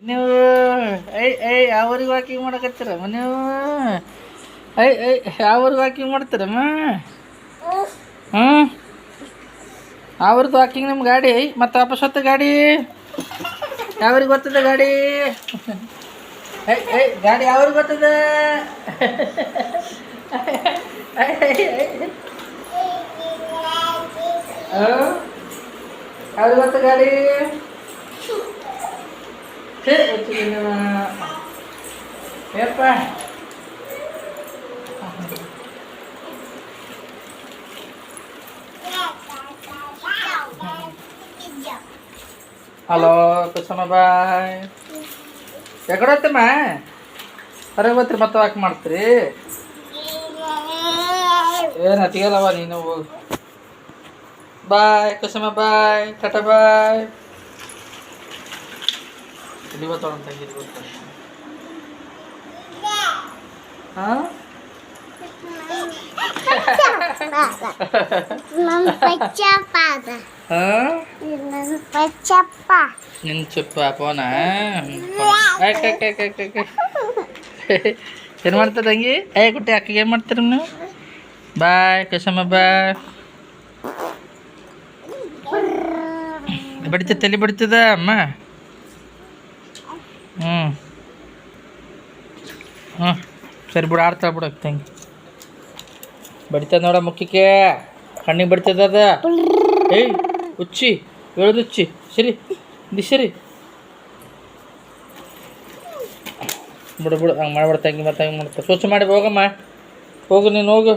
ನೀವು ಯಾವ ಊರಿಗೆ ವಾಕಿಂಗ್ ಮಾಡಕತ್ತೀರಮ್ಮ ನೀವು? ಯಾವ ಊರಿಗೆ ವಾಕಿಂಗ್ ಮಾಡ್ತೀರಮ್ಮ? ಹ್ಞೂ ಅವ್ರದ್ದು ವಾಕಿಂಗ್ ನಿಮ್ಮ ಗಾಡಿ ಮತ್ತು ವಾಪಸ್ ಹೊತ್ತ ಗಾಡಿ ಯಾವ್ರಿಗೆ ಗೊತ್ತದೆ ಗಾಡಿ? ಗಾಡಿ ಯಾವ್ರಿಗೆ ಗೊತ್ತದೆ? ಯಾವ್ರಿಗೆ ಗೊತ್ತ ಗಾಡಿ? ಯಪ್ಪ ಹಲೋ ಕುಸಮ ಬಾಯ್ ಎಕಡೆ ಹೋಗ್ತಮ್ಮ? ಹೊರಗೆ ಬರ್ತೀರಿ ಮತ್ತೆ ವಾಕ್ ಮಾಡ್ತೀರಿ? ಏನು ಹತ್ತಿಗಲ್ಲವ ನೀನು? ಬಾಯ್ ಕುಸಮ ಬಾಯ್ ಟಾಟಾ ಬಾಯ್. ಇಲ್ಲಿ ಬರ್ತಾವಂತ ಇಲ್ಲಿ ಬರ್ತಾರೆ. ಹಾಂ ನಿನ್ನ ಚಪ್ಪ ಫೋನ ಏನು ಮಾಡ್ತದ ತಂಗಿ? ಕುಟ್ಟಿ ಅಕ್ಕಿಗೆ ಏನು ಮಾಡ್ತೀರ ನೀವು? ಬಾಯ್ ಕಸಮ್ಮ ಬಾಯ್. ಬಡಿತದ ತಲೆ ಬಡಿತದ ಅಮ್ಮ? ಹ್ಞೂ ಹ್ಞೂ ಸರಿ ಬಿಡು, ಆಡ್ತಾಳೆ ಬಿಡು ತಂಗಿ. ಬಡಿತದ ನೋಡ ಮುಖ್ಯಕ್ಕೆ, ಕಣ್ಣಿಗೆ ಬಡಿತದ ಅದ. ಹುಚ್ಚಿ ಹೇಳೋದು ಹುಚ್ಚಿ. ಸರಿ ಸರಿ ಬಿಡು ಹಂಗೆ ಮಾಡ್ಬಿಡ ತಂಗಿ. ಮತ್ತೆ ಹಂಗೆ ಮಾಡ್ತಾ ಸ್ವಚ್ಛ ಮಾಡಿ ಹೋಗಮ್ಮ. ಹೋಗು ನೀನು ಹೋಗು.